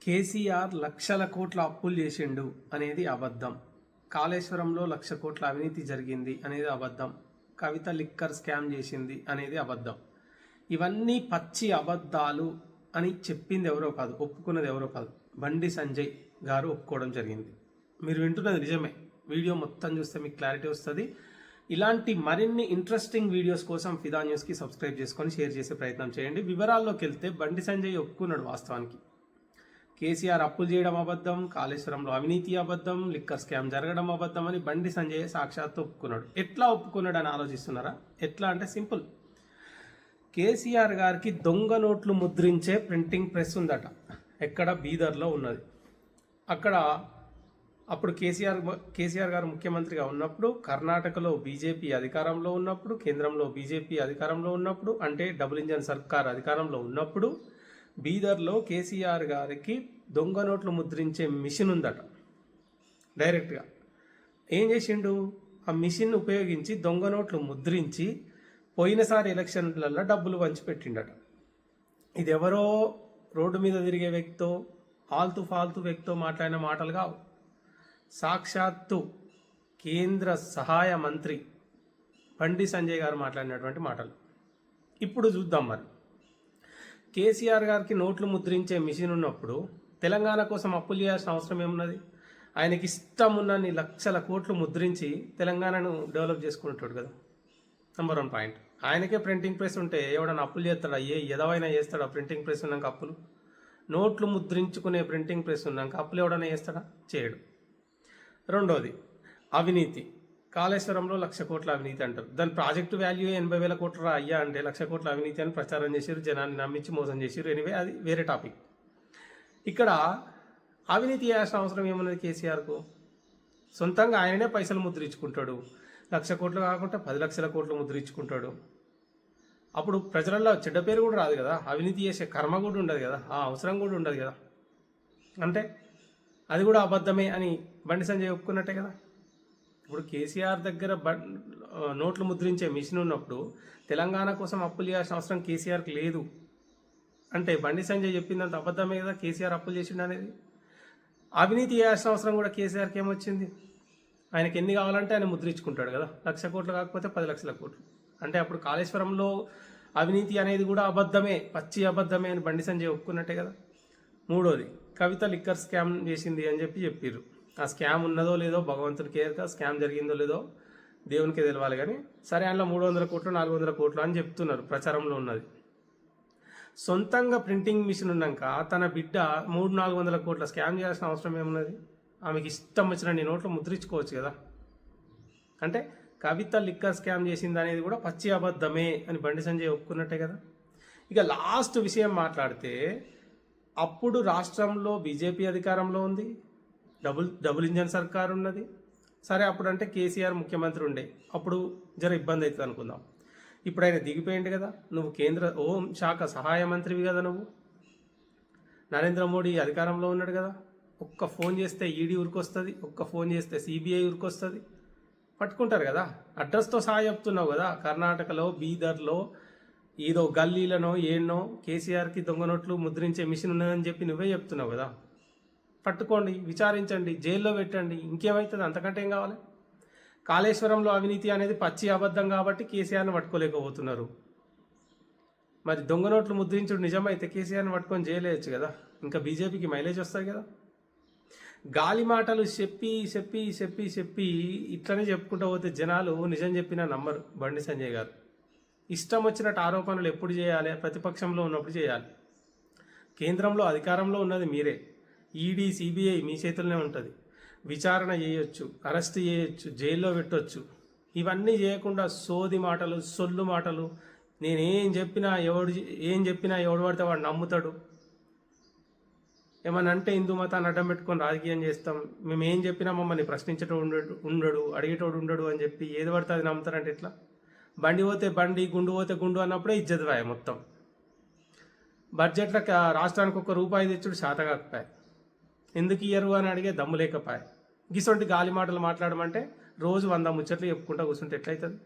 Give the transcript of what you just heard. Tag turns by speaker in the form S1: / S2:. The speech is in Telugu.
S1: కేసీఆర్ లక్షల కోట్ల అప్పులు చేసిండు అనేది అబద్ధం. కాళేశ్వరంలో 1,00,000 కోట్ల అవినీతి జరిగింది అనేది అబద్ధం. కవిత లిక్కర్ స్కామ్ చేసింది అనేది అబద్ధం. ఇవన్నీ పచ్చి అబద్ధాలు అని చెప్పింది ఎవరో కాదు, ఒప్పుకున్నది ఎవరో కాదు, బండి సంజయ్ గారు ఒప్పుకోవడం జరిగింది. మీరు వింటున్నది నిజమే. వీడియో మొత్తం చూస్తే మీకు క్లారిటీ వస్తుంది. ఇలాంటి మరిన్ని ఇంట్రెస్టింగ్ వీడియోస్ కోసం ఫిదా న్యూస్కి సబ్స్క్రైబ్ చేసుకొని షేర్ చేసే ప్రయత్నం చేయండి. వివరాల్లోకి వెళ్తే బండి సంజయ్ ఒప్పుకున్నాడు. వాస్తవానికి కేసీఆర్ అప్పులు చేయడం అబద్ధం, కాళేశ్వరంలో అవినీతి అబద్ధం, లిక్కర్ స్కామ్ జరగడం అబద్ధం అని బండి సంజయ్ సాక్షాత్తు ఒప్పుకున్నాడు. ఎట్లా ఒప్పుకున్నాడు అని ఆలోచిస్తున్నారా? ఎట్లా అంటే సింపుల్. కేసీఆర్ గారికి దొంగ నోట్లు ముద్రించే ప్రింటింగ్ ప్రెస్ ఉందట. ఎక్కడ? బీదర్లో ఉన్నది. అక్కడ అప్పుడు కేసీఆర్ గారు ముఖ్యమంత్రిగా ఉన్నప్పుడు, కర్ణాటకలో బీజేపీ అధికారంలో ఉన్నప్పుడు, కేంద్రంలో బీజేపీ అధికారంలో ఉన్నప్పుడు, అంటే డబుల్ ఇంజన్ సర్కార్ అధికారంలో ఉన్నప్పుడు బీదర్లో కేసీఆర్ గారికి దొంగ నోట్లు ముద్రించే మిషన్ ఉందట. డైరెక్ట్గా ఏం చేసిండు? ఆ మిషన్ ఉపయోగించి దొంగ నోట్లు ముద్రించి పోయినసారి ఎలక్షన్లలో డబ్బులు పంచిపెట్టిండట. ఇది ఎవరో రోడ్డు మీద తిరిగే వ్యక్తో, ఫాల్తు వ్యక్తితో మాట్లాడిన మాటలు కావు. సాక్షాత్తు కేంద్ర సహాయ మంత్రి బండి సంజయ్ గారు మాట్లాడినటువంటి మాటలు. ఇప్పుడు చూద్దాం. మరి కేసీఆర్ గారికి నోట్లు ముద్రించే మిషన్ ఉన్నప్పుడు తెలంగాణ కోసం అప్పులు చేయాల్సిన అవసరం ఏమున్నది? ఆయనకి ఇష్టం ఉన్నన్ని 1,00,000 కోట్లు ముద్రించి తెలంగాణను డెవలప్ చేసుకుంటాడు కదా. Number 1 point. ఆయనకే ప్రింటింగ్ ప్రెస్ ఉంటే ఎవడన్నా అప్పులు చేస్తాడా? ఎదవైనా చేస్తాడా? ప్రింటింగ్ ప్రెస్ ఉన్నాక అప్పులు? నోట్లు ముద్రించుకునే ప్రింటింగ్ ప్రెస్ ఉన్నాక అప్పులు ఎవడన్నా చేస్తాడా? చేయడు. రెండోది అవినీతి. కాళేశ్వరంలో 1,00,000 కోట్ల అవినీతి అంటారు. దాని ప్రాజెక్టు వాల్యూ 80,000 కోట్ల అయ్యా అంటే 1,00,000 కోట్ల అవినీతి అని ప్రచారం చేశారు, జనాన్ని నమ్మించి మోసం చేశారు. ఎనివే, అది వేరే టాపిక్. ఇక్కడ అవినీతి చేయాల్సిన అవసరం ఏమున్నది కేసీఆర్కు? సొంతంగా ఆయననే పైసలు ముద్రించుకుంటాడు. 1,00,000 కోట్లు కాకుండా 10,00,000 కోట్లు ముద్రించుకుంటాడు. అప్పుడు ప్రజలలో చెడ్డ పేరు కూడా రాదు కదా, అవినీతి చేసే కర్మ కూడా ఉండదు కదా, ఆ అవసరం కూడా ఉండదు కదా. అంటే అది కూడా అబద్ధమే అని బండి సంజయ్ ఒప్పుకున్నట్టే కదా. ఇప్పుడు కేసీఆర్ దగ్గర నోట్లు ముద్రించే మిషన్ ఉన్నప్పుడు తెలంగాణ కోసం అప్పులు చేయాల్సిన అవసరం కేసీఆర్కి లేదు అంటే బండి సంజయ్ చెప్పిందంత అబద్ధమే కదా. కేసీఆర్ అప్పులు చేసిండు అనేది. అవినీతి చేయాల్సిన అవసరం కూడా కేసీఆర్కి ఏమొచ్చింది? ఆయనకి ఎన్ని కావాలంటే ఆయన ముద్రించుకుంటాడు కదా. 1,00,000 కోట్లు కాకపోతే 10,00,000 కోట్లు. అంటే అప్పుడు కాళేశ్వరంలో అవినీతి అనేది కూడా అబద్ధమే, పచ్చి అబద్ధమే అని బండి సంజయ్ ఒప్పుకున్నట్టే కదా. మూడోది, కవిత లిక్కర్ స్కామ్ చేసింది అని చెప్పారు. ఆ స్కామ్ ఉన్నదో లేదో భగవంతుడికి ఎరక, స్కామ్ జరిగిందో లేదో దేవునికే తెలవాలి. కానీ సరే, అందులో 300 కోట్లు 400 కోట్లు అని చెప్తున్నారు, ప్రచారంలో ఉన్నది. సొంతంగా ప్రింటింగ్ మిషన్ ఉన్నాక తన బిడ్డ 300-400 కోట్ల స్కామ్ చేయాల్సిన అవసరం ఏమున్నది? ఆమెకి ఇష్టం వచ్చిన నోట్లు ముద్రించుకోవచ్చు కదా. అంటే కవిత లిక్కర్ స్కామ్ చేసింది అనేది కూడా పచ్చి అబద్ధమే అని బండి సంజయ్ ఒప్పుకున్నట్టే కదా. ఇక లాస్ట్ విషయం మాట్లాడితే, అప్పుడు రాష్ట్రంలో బీజేపీ అధికారంలో ఉంది, డబుల్ ఇంజన్ సర్కార్ ఉన్నది. సరే, అప్పుడు అంటే కేసీఆర్ ముఖ్యమంత్రి ఉండే, అప్పుడు జర ఇబ్బంది అవుతుంది అనుకుందాం. ఇప్పుడు ఆయన దిగిపోయింది కదా. నువ్వు కేంద్ర హోం శాఖ సహాయ మంత్రివి కదా. నువ్వు నరేంద్ర మోడీ అధికారంలో ఉన్నాడు కదా. ఒక్క ఫోన్ చేస్తే ఈడీ ఉరికొస్తుంది, ఒక్క ఫోన్ చేస్తే సిబిఐ ఉరికొస్తుంది, పట్టుకుంటారు కదా. అడ్రస్తో సహా చెప్తున్నావు కదా. కర్ణాటకలో బీదర్లో ఏదో గల్లీలనో ఏన్నో కేసీఆర్కి దొంగ నోట్లు ముద్రించే మిషన్ ఉన్నదని చెప్పి నువ్వే చెప్తున్నావు కదా. పట్టుకోండి, విచారించండి, జైల్లో పెట్టండి, ఇంకేమవుతుంది? అంతకంటే ఏం కావాలి? కాళేశ్వరంలో అవినీతి అనేది పచ్చి అబద్ధం కాబట్టి కేసీఆర్ని పట్టుకోలేకపోతున్నారు. మరి దొంగ నోట్లు ముద్రించుడు నిజమైతే కేసీఆర్ని పట్టుకొని జైలేయచ్చు కదా. ఇంకా బీజేపీకి మైలేజ్ వస్తాయి కదా. గాలి మాటలు చెప్పి చెప్పి చెప్పి చెప్పి ఇట్లనే చెప్పుకుంటూ పోతే జనాలు నిజం చెప్పినా నమ్మరు. బండి సంజయ్ గారు ఇష్టం వచ్చినట్టు ఆరోపణలు ఎప్పుడు చేయాలి? ప్రతిపక్షంలో ఉన్నప్పుడు చేయాలి. కేంద్రంలో అధికారంలో ఉన్నది మీరే. ఈడీ సిబిఐ మీ చేతుల్లోనే ఉంటుంది. విచారణ చేయొచ్చు, అరెస్ట్ చేయొచ్చు, జైల్లో పెట్టవచ్చు. ఇవన్నీ చేయకుండా సోది మాటలు, సొల్లు మాటలు, ఏం చెప్పినా ఎవడు పడితే వాడు నమ్ముతాడు. ఏమన్నా అంటే హిందూ మతాన్ని అడ్డం పెట్టుకొని రాజకీయం చేస్తాం, మేము ఏం చెప్పినా మమ్మల్ని ప్రశ్నించేటోడు ఉండడు, అడిగేటోడు ఉండడు అని చెప్పి ఏది పడితే అది నమ్ముతారంటే ఎట్లా? బండి పోతే బండి, గుండు పోతే గుండు అన్నప్పుడే ఇజ్జత్ రాయ మొత్తం. బడ్జెట్లో రాష్ట్రానికి ₹1 తెచ్చుడు శాత కాకపోయా, ఎందుకు ఇయ్యరు అని అడిగే దమ్ము లేకపోయా. గిసొంటి గాలి మాటలు మాట్లాడమంటే రోజు 100 ముచ్చట్లు చెప్పుకుంటూ కూర్చుంటే ఎట్లయితుంది?